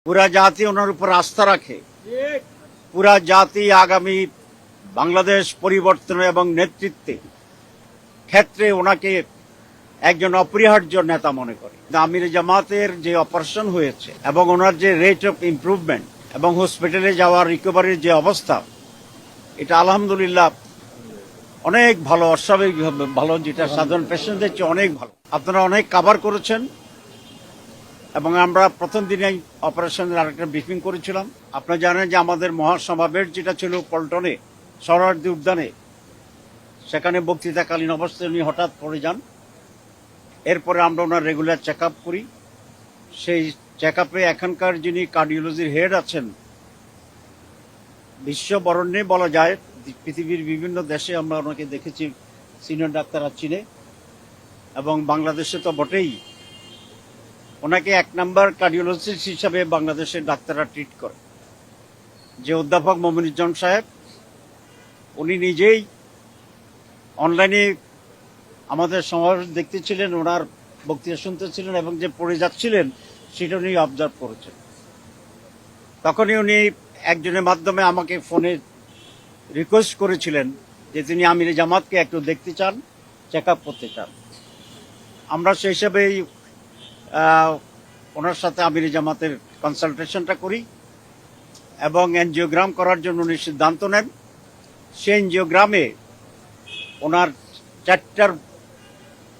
পুরা জাতি ওনার উপর আস্থা রাখে। পুরা জাতি আগামী বাংলাদেশ পরিবর্তন এবং নেতৃত্বে ক্ষেত্রে ওনাকে একজন অপরিহার্য নেতা মনে করে। আমির জামাতের যে অপারেশন হয়েছে এবং ওনার যে রেট অফ ইমপ্রুভমেন্ট এবং হসপিটালে যাওয়ার রিকভারির যে অবস্থা, এটা আলহামদুলিল্লাহ অনেক ভালো, অস্বাভাবিকভাবে ভালো, যেটা সাধারণ পেশেন্টদের চেয়ে অনেক ভালো। আপনারা অনেক কাভার করেছেন এবং আমরা প্রথম দিনেই অপারেশনের আরেকটা ব্রিফিং করেছিলাম। আপনারা জানেন যে আমাদের মহাসমাবেশ যেটা ছিল পল্টনে সোহরাওয়ার্দী উদ্যানে, সেখানে বক্তৃতাকালীন অবস্থায় উনি হঠাৎ পড়ে যান। এরপরে আমরা ওনার রেগুলার চেক আপ করি। সেই চেক আপে এখানকার যিনি কার্ডিওলজির হেড আছেন, বিশ্ববরণ্যে বলা যায়, পৃথিবীর বিভিন্ন দেশে আমরা ওনাকে দেখেছি, সিনিয়র ডাক্তাররা চিনে, এবং বাংলাদেশে তো বটেই। ওনাকে এক নাম্বার কার্ডিওলজিস্ট হিসাবে বাংলাদেশের ডাক্তাররা ট্রিট করে। যে অধ্যাপক মমিনুজ্জামান সাহেব, উনি নিজেই অনলাইনে আমাদের সমাবেশ দেখতেছিলেন, ওনার বক্তৃতা শুনতেছিলেন এবং যে পড়ে যাচ্ছিলেন সেটা উনি অবজার্ভ করেছেন। তখনই উনি একজনের মাধ্যমে আমাকে ফোনে রিকোয়েস্ট করেছিলেন যে তিনি আমির জামাতকে একটু দেখতে চান, চেক আপ করতে চান। আমরা সেই হিসাবেই ওনার সাথে আমির জামাতের কনসালটেশনটা করি এবং এনজিওগ্রাম করার জন্য উনি সিদ্ধান্ত নেন। সেই এনজিওগ্রামে ওনার 4টা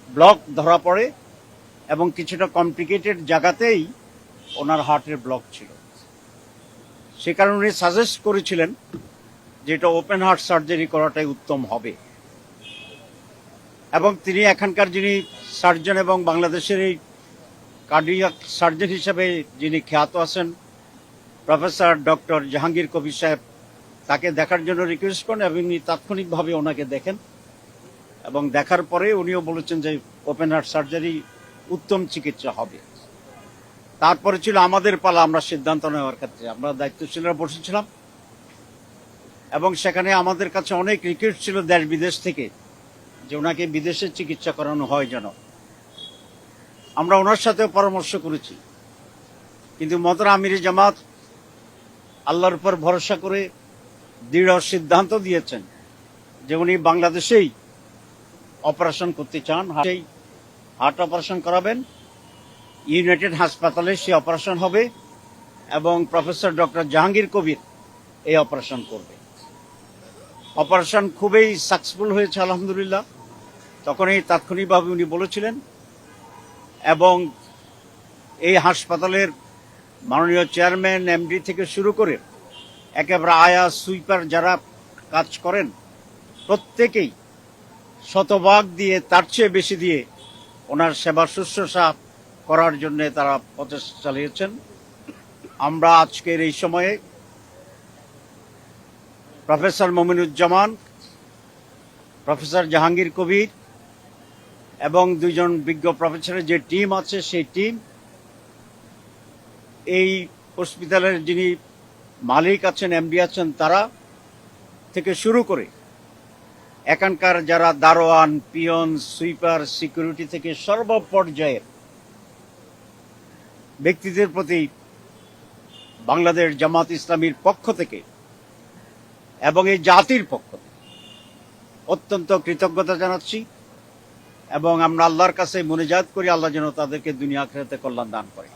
ব্লক ধরা পড়ে এবং কিছুটা কমপ্লিকেটেড জায়গাতেই ওনার হার্টের ব্লক ছিল। সে কারণে উনি সাজেস্ট করেছিলেন যে এটা ওপেন হার্ট সার্জারি করাটাই উত্তম হবে। এবং তিনি এখানকার যিনি সার্জন এবং বাংলাদেশের এই কার্ডিয়াক সার্জন হিসেবে যিনি খ্যাত আছেন, প্রফেসর ডক্টর জাহাঙ্গীর কবির সাহেব, তাকে দেখার জন্য রিকোয়েস্ট করেন এবং উনি তাৎক্ষণিকভাবে ওনাকে দেখেন এবং দেখার পরে উনিও বলেছেন যে ওপেন হার্ট সার্জারি উত্তম চিকিৎসা হবে। তারপরে ছিল আমাদের পালা, আমরা সিদ্ধান্ত নেওয়ার ক্ষেত্রে আমরা দায়িত্বশীলরা বসেছিলাম এবং সেখানে আমাদের কাছে অনেক রিকোয়েস্ট ছিল দেশ বিদেশ থেকে যে ওনাকে বিদেশে চিকিৎসা করানো হয় যেন। আমরা ওনার সাথেও পরামর্শ করেছি, কিন্তু মোহতারাম আমির জামাত আল্লাহর উপর ভরসা করে দৃঢ় সিদ্ধান্ত দিয়েছেন যে উনি বাংলাদেশেই অপারেশন করতে চান। সেই হার্ট অপারেশন করাবেন, ইউনাইটেড হাসপাতালে সে অপারেশন হবে এবং প্রফেসর ডক্টর জাহাঙ্গীর কবির এই অপারেশন করবে। অপারেশন খুবই সাকসেসফুল হয়েছে আলহামদুলিল্লাহ। তখনই তাৎক্ষণিকভাবে উনি বলেছিলেন এবং এই হাসপাতালের মাননীয় চেয়ারম্যান, এমডি থেকে শুরু করে একেবারে আয়া সুইপার যারা কাজ করেন প্রত্যেকেই শতভাগ দিয়ে, তার চেয়ে বেশি দিয়ে ওনার সেবা শুশ্রূষা করার জন্য তারা প্রচেষ্টা চালিয়েছেন। আমরা আজকের এই সময়ে প্রফেসর মমিনুজ্জামান, প্রফেসর জাহাঙ্গীর কবির এবং 2জন বিজ্ঞ প্রফেসরের যে টিম আছে, সেই টিম, এই হসপিটালের যিনি মালিক আছেন, এমডি আছেন, তারা থেকে শুরু করে এখানকার যারা দারোয়ান, পিয়ন, সুইপার, সিকিউরিটি থেকে সর্বপর্যায়ের ব্যক্তিদের প্রতি বাংলাদেশ জামাত ইসলামীর পক্ষ থেকে এবং এই জাতির পক্ষ থেকে অত্যন্ত কৃতজ্ঞতা জানাচ্ছি এবং আমরা আল্লাহর কাছে মুনাজাত করি আল্লাহ যেন তাদেরকে দুনিয়া আখিরাতে কল্যাণ দান করে।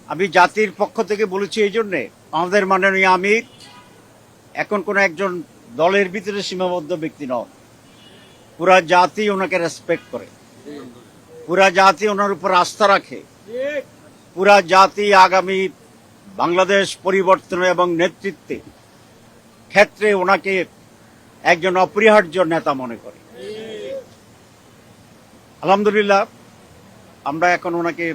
আমি জাতির পক্ষ থেকে বলেছি এই জন্যে, আমাদের মাননীয় আমির এখন কোন একজন দলের ভিতরে সীমাবদ্ধ ব্যক্তি নন। পুরা জাতি ওনাকে রেসপেক্ট করে, পুরা জাতি ওনার উপর আস্থা রাখে। পুরা জাতি আগামী বাংলাদেশ পরিবর্তন এবং নেতৃত্বে ক্ষেত্রে ওনাকে একজন অপরিহার্য নেতা মনে করে। আলহামদুলিল্লাহ, আমরা এখন ওনাকে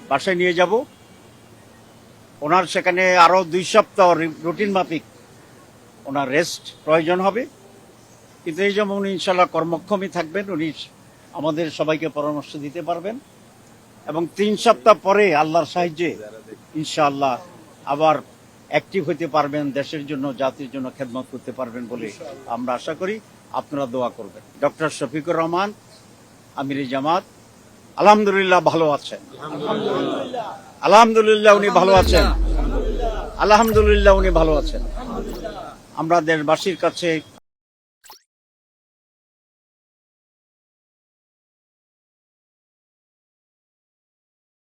বাসায় নিয়ে যাব। ওনার সেখানে আরো 2 সপ্তাহ রুটিন মাফিক ওনার রেস্ট প্রয়োজন হবে, কিন্তু এই জন্য উনি ইনশাল্লাহ কর্মক্ষমই থাকবেন। উনি আমাদের সবাইকে পরামর্শ দিতে পারবেন এবং 3 সপ্তাহ পরে আল্লাহর সাহায্যে ইনশাআল্লাহ আবার অ্যাক্টিভ হতে পারবেন, দেশের জন্য, জাতির জন্য খেদমত করতে পারবেন বলে আমরা আশা করি। আপনারা দোয়া করবেন। ডক্টর শফিকুর রহমান, আমির জামাত, আলহামদুলিল্লাহ ভালো আছেন। আলহামদুলিল্লাহ উনি ভালো আছেন। আলহামদুলিল্লাহ উনি ভালো আছেন। আমরা দেশবাসীর কাছে